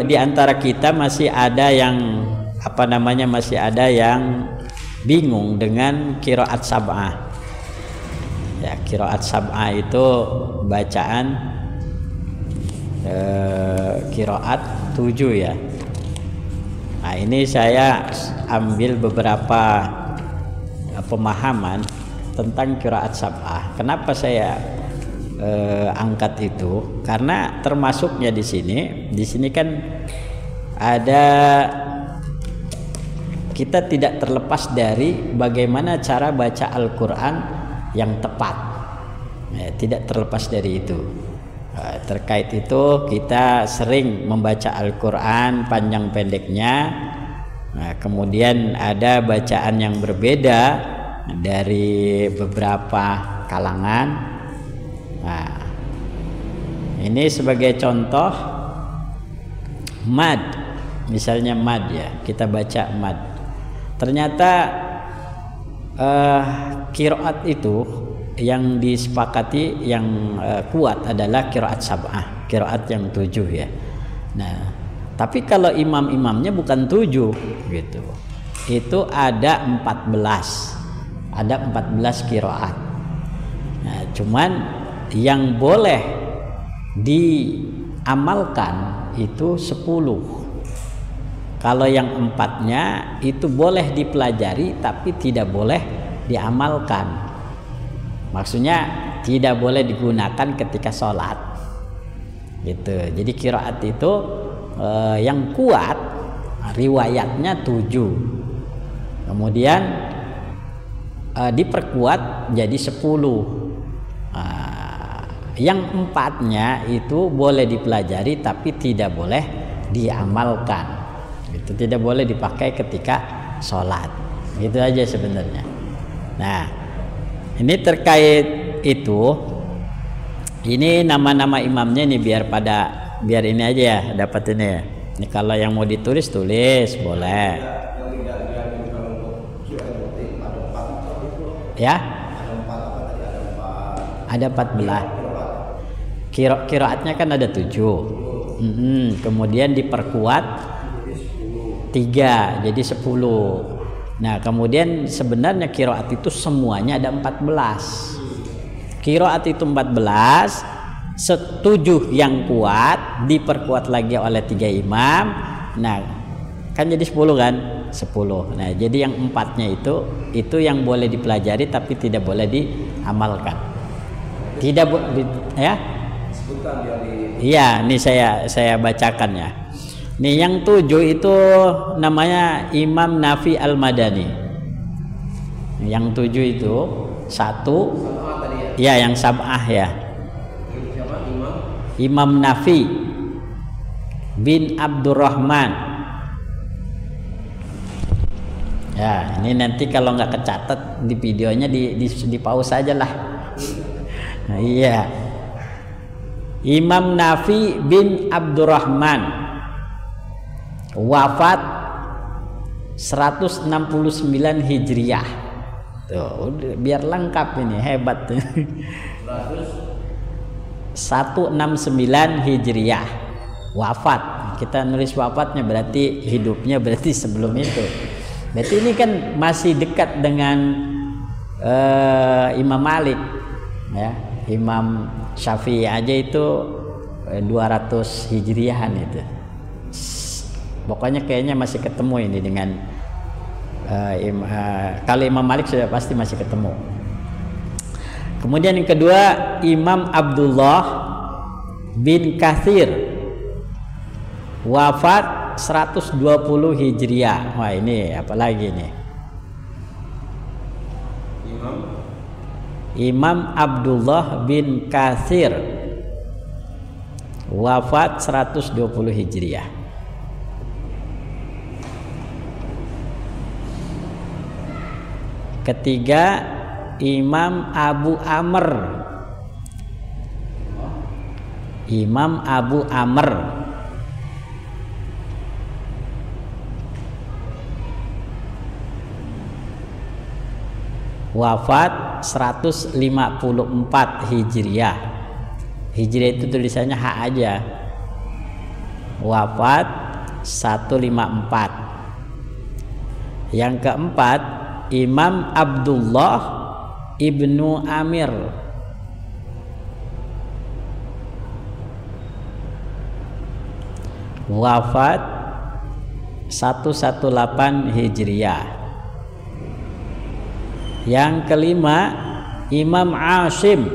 di antara kita masih ada yang masih ada yang bingung dengan qiraat sab'ah. Ya, qiraat sab'ah itu bacaan qiraat 7 ya. Nah, ini saya ambil beberapa pemahaman tentang qiraat sab'ah. Kenapa saya angkat itu? Karena termasuknya di sini kan ada, kita tidak terlepas dari bagaimana cara baca Al-Quran yang tepat. Tidak terlepas dari itu. Terkait itu kita sering membaca Al-Quran panjang pendeknya. Kemudian ada bacaan yang berbeda dari beberapa kalangan. Nah, ini sebagai contoh mad, misalnya mad ya, kita baca mad. Ternyata qiraat itu yang disepakati yang kuat adalah qiraat sab'ah, qiraat yang 7 ya. Nah, tapi kalau imam-imamnya bukan 7 gitu. Itu ada 14 qiraat. Nah, cuman yang boleh diamalkan itu 10. Kalau yang 4-nya itu boleh dipelajari tapi tidak boleh diamalkan. Maksudnya tidak boleh digunakan ketika sholat gitu. Jadi qiraat itu yang kuat riwayatnya 7, kemudian diperkuat jadi 10. Yang 4-nya itu boleh dipelajari tapi tidak boleh diamalkan gitu. Tidak boleh dipakai ketika sholat, gitu aja sebenarnya. Nah, ini terkait itu, ini nama-nama imamnya nih biar ini aja ya, dapat ini ya. Ini kalau yang mau ditulis tulis boleh. Ya? Ada 14. Qiraatnya kan ada 7. Kemudian diperkuat 3 jadi 10. Nah, kemudian sebenarnya qiraat itu semuanya ada 14. Qiraat itu 14, 7 yang kuat diperkuat lagi oleh 3 imam. Nah, kan jadi 10 kan? 10. Nah, jadi yang 4-nya itu yang boleh dipelajari tapi tidak boleh diamalkan. Tidak ya? Iya, ini saya bacakan ya. Nih yang 7 itu namanya Imam Nafi Al-Madani. Yang 7 itu 1 ya, yang sab'ah ya. Imam Nafi bin Abdurrahman. Ya, ini nanti kalau nggak kecatat di videonya di pause aja lah. Nah, iya. Imam Nafi bin Abdurrahman, wafat 169 Hijriah. Tuh, biar lengkap ini, hebat. 169 Hijriah wafat. Kita nulis wafatnya berarti hidupnya berarti sebelum itu. Berarti ini kan masih dekat dengan Imam Malik ya. Imam Syafi'i aja itu 200 Hijriahan itu. Pokoknya kayaknya masih ketemu ini dengan kalau Imam Malik sudah pasti masih ketemu. Kemudian yang kedua Imam Abdullah bin Katsir, wafat 120 Hijriah. Wah, ini apalagi nih? Imam Abdullah bin Katsir, wafat 120 Hijriah. Ketiga Imam Abu Amr. Imam Abu Amr, wafat 154 Hijriah. Hijriah itu tulisannya H aja. wafat 154. Yang keempat Imam Abdullah ibnu Amir, wafat 118 Hijriah. Yang kelima Imam Asim,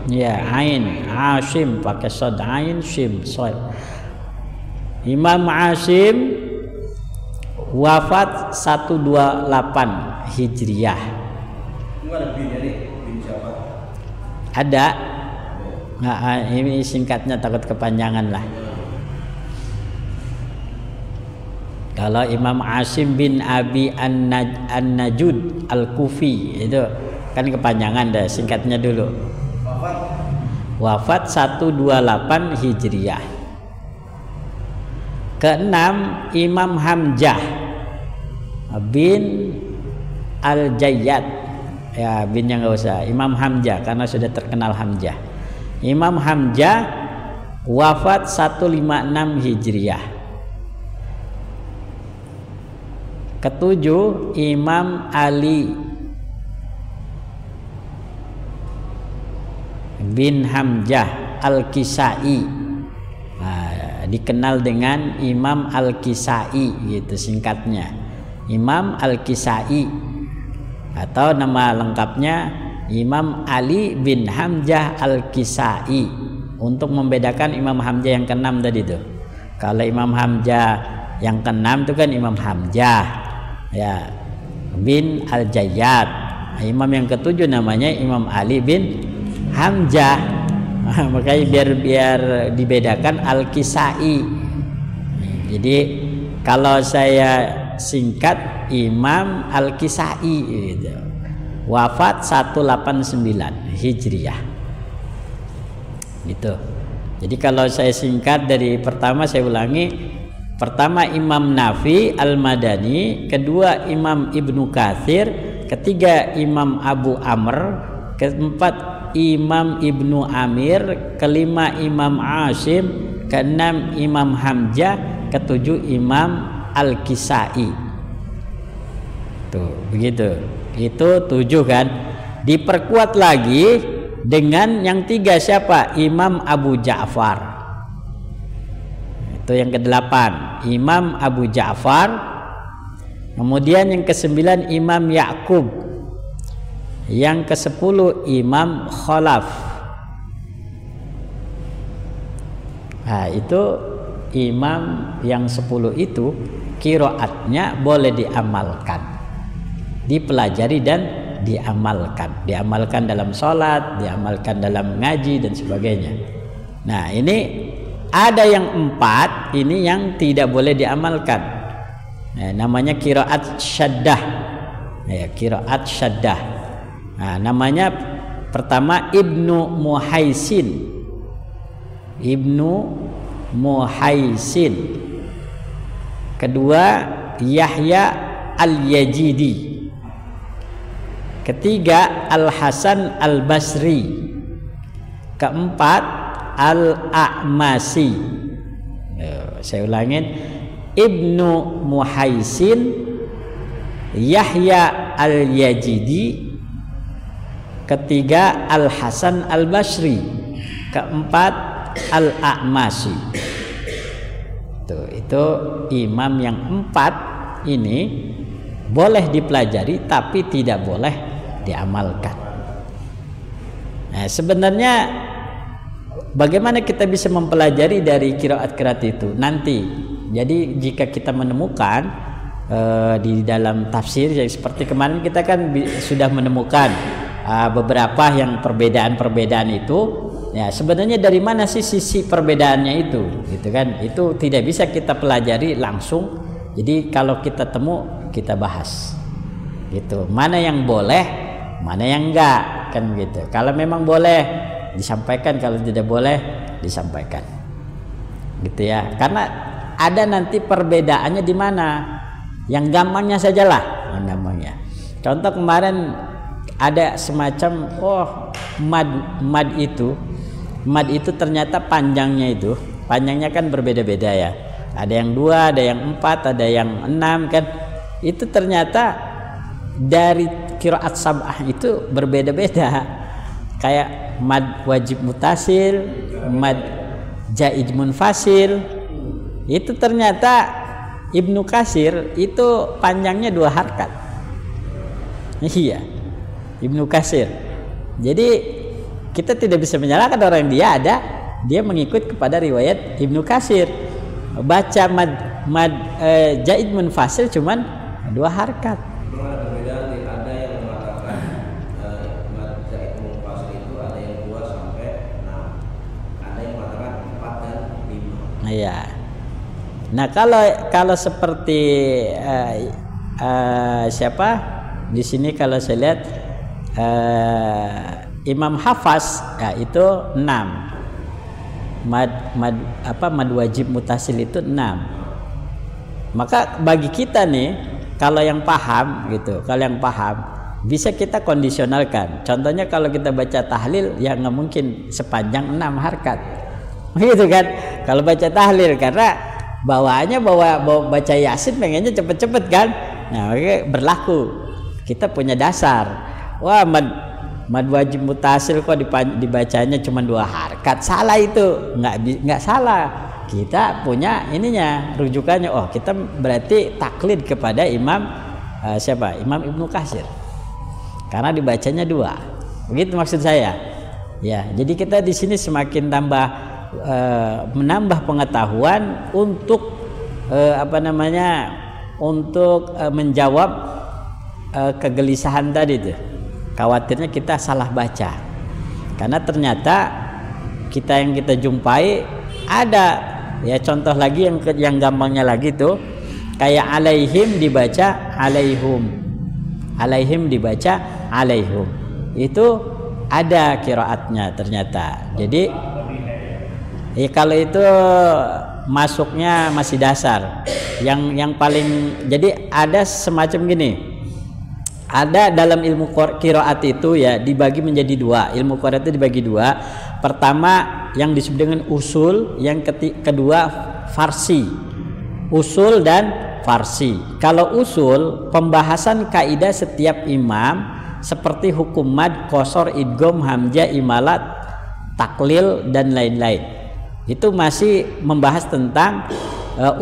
ya ain, Asim pakai sod, ain sim sod. Imam Asim wafat 128 Hijriah. Ada. Nah, ini singkatnya takut kepanjangan lah. Kalau Imam Asim bin Abi An-Najud Al-Kufi itu kan kepanjangan deh, singkatnya dulu. Wafat 128 Hijriah. Keenam Imam Hamzah bin Al-Jayyad. Ya, binnya nggak usah. Imam Hamzah karena sudah terkenal Hamzah. Imam Hamzah wafat 156 Hijriah. Ketujuh Imam Ali bin Hamzah Al-Kisai. Nah, dikenal dengan Imam Al-Kisai gitu singkatnya. Imam Al-Kisai atau nama lengkapnya Imam Ali bin Hamzah Al-Kisai, untuk membedakan Imam Hamzah yang keenam tadi tuh. Kalau Imam Hamzah yang keenam itu kan Imam Hamzah ya bin Al-Jayyad. Imam yang ketujuh namanya Imam Ali bin Hamzah. Makanya biar dibedakan Al-Kisai. Jadi kalau saya singkat Imam Al-Kisai gitu. Wafat 189 Hijriah. Gitu. Jadi kalau saya singkat dari pertama, saya ulangi. Pertama Imam Nafi Al-Madani, kedua Imam Ibnu Katsir, ketiga Imam Abu Amr, keempat Imam Ibnu Amir, kelima Imam Asim, keenam Imam Hamzah, ketujuh Imam Al-Kisai. Tuh, begitu. Itu 7 kan. Diperkuat lagi dengan yang 3 siapa? Imam Abu Ja'far. Itu yang ke-8 Imam Abu Ja'far. Kemudian yang ke-9 Imam Ya'qub. Yang ke-10 Imam Khalaf. Nah, itu imam yang 10 itu qiraatnya boleh diamalkan, dipelajari dan diamalkan dalam sholat, diamalkan dalam ngaji dan sebagainya. Nah, ini ada yang 4 ini yang tidak boleh diamalkan. Nah, namanya qiraat syaddah. Ya, qiraat syaddah. Nah, namanya pertama Ibnu Muhaisin. Kedua Yahya Al-Yazidi. Ketiga Al-Hasan Al-Basri. Keempat Al-A'masi. Saya ulangin, Ibnu Muhaisin, Yahya Al-Yazidi, ketiga Al-Hasan Al-Basri, keempat Al-A'masi. Itu imam yang 4 ini boleh dipelajari tapi tidak boleh diamalkan. Nah, sebenarnya bagaimana kita bisa mempelajari dari qiraat-qiraat itu nanti. Jadi jika kita menemukan di dalam tafsir, seperti kemarin kita kan sudah menemukan beberapa yang perbedaan-perbedaan itu. Ya, sebenarnya dari mana sih sisi perbedaannya itu, gitu kan? Itu tidak bisa kita pelajari langsung. Jadi kalau kita temu, kita bahas. Gitu. Mana yang boleh, mana yang enggak, kan gitu. Kalau memang boleh disampaikan, kalau tidak boleh disampaikan. Gitu ya. Karena ada nanti perbedaannya di mana. Yang gampangnya sajalah, yang gampangnya. Contoh kemarin ada semacam mad itu ternyata panjangnya kan berbeda-beda ya. Ada yang 2, ada yang 4, ada yang 6 kan. Itu ternyata dari qiraat sab'ah itu berbeda-beda. Kayak mad wajib mutasil, mad jaid munfasil. Itu ternyata Ibnu Katsir itu panjangnya 2 harkat. Iya. Ibnu Katsir. Jadi kita tidak bisa menyalahkan orang yang dia mengikut kepada riwayat Ibnu Katsir. Baca mad jaid munfasil cuman 2 harkat. Ada perbedaan, ada yang mengatakan mad jaid munfasil itu ada yang 2 sampai 6. Ada yang mengatakan 4 dan 5. Iya. Nah, kalau seperti siapa? Di sini kalau saya lihat Imam Hafaz ya itu 6. Mad wajib mutasil itu 6. Maka bagi kita nih kalau yang paham bisa kita kondisionalkan. Contohnya kalau kita baca tahlil ya nggak mungkin sepanjang 6 harkat. Gitu kan? Kalau baca tahlil karena bawaannya baca Yasin pengennya cepet-cepet kan. Nah, berlaku. Kita punya dasar. Wah, mad wajib mutasil kok dibacanya cuma 2 harkat. Salah itu. Enggak salah. Kita punya ininya, rujukannya. Oh, kita berarti taklid kepada Imam siapa? Imam Ibnu Katsir. Karena dibacanya 2. Begitu maksud saya. Ya, jadi kita di sini semakin menambah pengetahuan untuk untuk menjawab kegelisahan tadi tuh. Khawatirnya kita salah baca. Karena ternyata yang kita jumpai ada ya, contoh lagi yang gampangnya lagi tuh kayak alaihim dibaca alaihum. Alaihim dibaca alaihum. Itu ada qiraatnya ternyata. Jadi ya kalau itu masuknya masih dasar. Yang paling jadi ada semacam gini. Ada dalam ilmu qiraat itu ya dibagi menjadi 2. Ilmu qiraat itu dibagi 2. Pertama yang disebut dengan usul, yang kedua farsi. Usul dan farsi. Kalau usul pembahasan kaidah setiap imam seperti hukum mad, qasar, idgham, hamzah, imalat, taklil dan lain-lain. Itu masih membahas tentang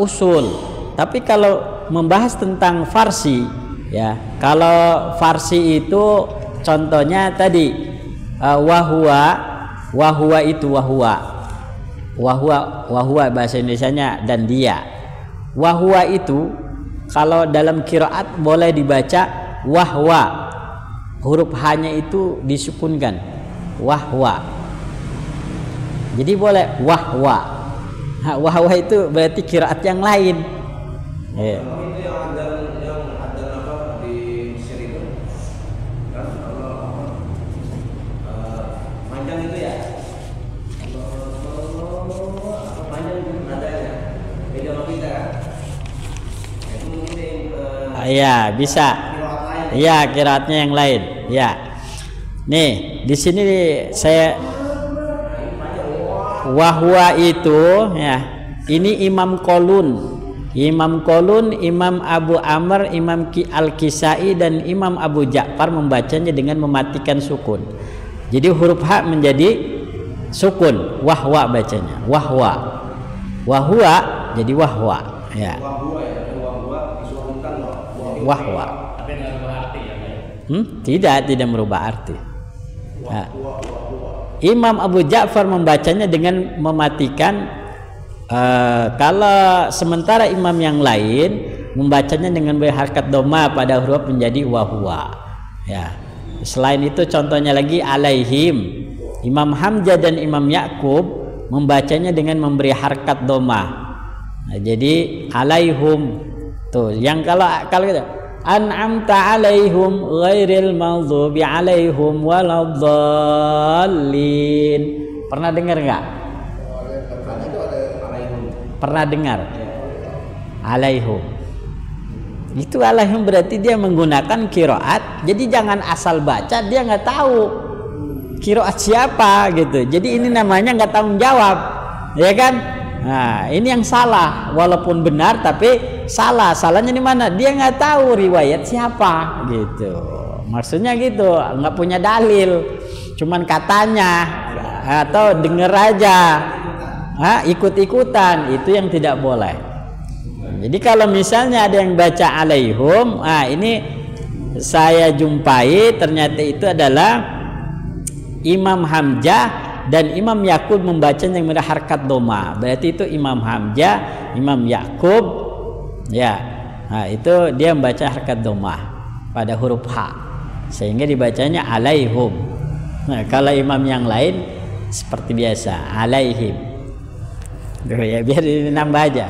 usul. Tapi kalau membahas tentang farsi ya, kalau farsi itu contohnya tadi wahwa itu wahwa bahasa Indonesianya dan dia. Wahwa itu kalau dalam qiraat boleh dibaca wahwa, huruf h-nya itu disukunkan, wahwa. Jadi boleh wahwa. Wahwa itu berarti qiraat yang lain. Ya. Ya bisa, ya qiraatnya yang lain, ya. Nih di sini saya wahwa itu ya, ini Imam Qalun, Imam Abu Amr, Imam Al-Kisai dan Imam Abu Ja'far membacanya dengan mematikan sukun. Jadi huruf H menjadi sukun, wahwa bacanya, wahwa, jadi wahwa, ya. Wahwa. Tapi tidak merubah arti ya? Tidak merubah arti. Nah, Imam Abu Ja'far membacanya dengan mematikan. Kalau sementara imam yang lain membacanya dengan berharkat doma pada huruf menjadi wahwa. Ya. Selain itu contohnya lagi alaihim. Imam Hamzah dan Imam Ya'qub membacanya dengan memberi harkat doma. Nah, jadi alaihum. Tuh, yang kalau kita an'amta alaihum ghairil maghdubi alaihum waladdallin. Pernah dengar enggak? Pernah dengar? Alaihum. Itu alaihim berarti dia menggunakan qiraat. Jadi jangan asal baca dia nggak tahu qiraat siapa gitu. Jadi ini namanya nggak tanggung jawab, ya kan? Nah, ini yang salah. Walaupun benar tapi salah. Salahnya di mana? Dia nggak tahu riwayat siapa gitu. Maksudnya gitu, nggak punya dalil. Cuman katanya atau denger aja, ikut-ikutan, itu yang tidak boleh. Jadi kalau misalnya ada yang baca alaihum, ini saya jumpai ternyata itu adalah Imam Hamzah dan Imam Yakub membacanya dengan harkat doma. Berarti itu Imam Hamzah, Imam Yakub, ya. Nah, itu dia membaca harkat doma pada huruf H, sehingga dibacanya alaihum. Nah, kalau imam yang lain seperti biasa alaihim. Duh, ya biar ini nambah aja.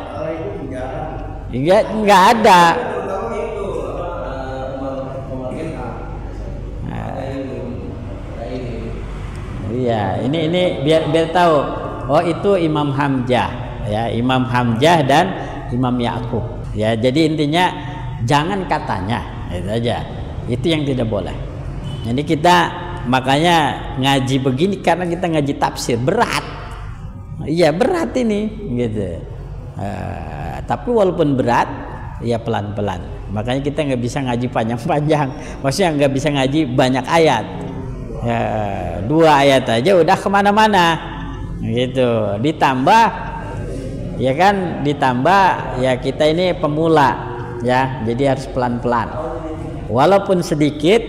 Enggak ada. Iya, ini biar tahu. Oh, itu Imam Hamzah, ya, Imam Hamzah dan Imam Yakub. Ya, jadi intinya jangan katanya, itu aja. Itu yang tidak boleh. Jadi kita makanya ngaji begini karena kita ngaji tafsir berat. Iya, berat ini gitu. Tapi walaupun berat, ya pelan-pelan. Makanya kita nggak bisa ngaji panjang-panjang. Maksudnya nggak bisa ngaji banyak ayat. Ya, 2 ayat aja udah kemana-mana, gitu. Ditambah, ya kan? Ditambah, ya kita ini pemula, ya. Jadi harus pelan-pelan. Walaupun sedikit,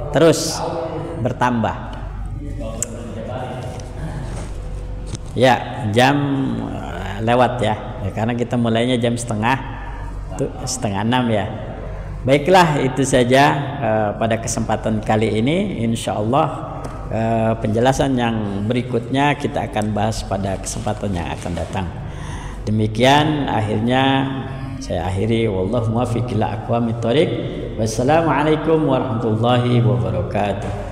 terus bertambah. Ya, jam lewat ya. Karena kita mulainya jam 5:30 ya. Baiklah, itu saja pada kesempatan kali ini. Insya Allah penjelasan yang berikutnya kita akan bahas pada kesempatan yang akan datang. Demikian akhirnya saya akhiri. Wallahu muwaffiq ila aqwamit thoriq. Wassalamualaikum warahmatullahi wabarakatuh.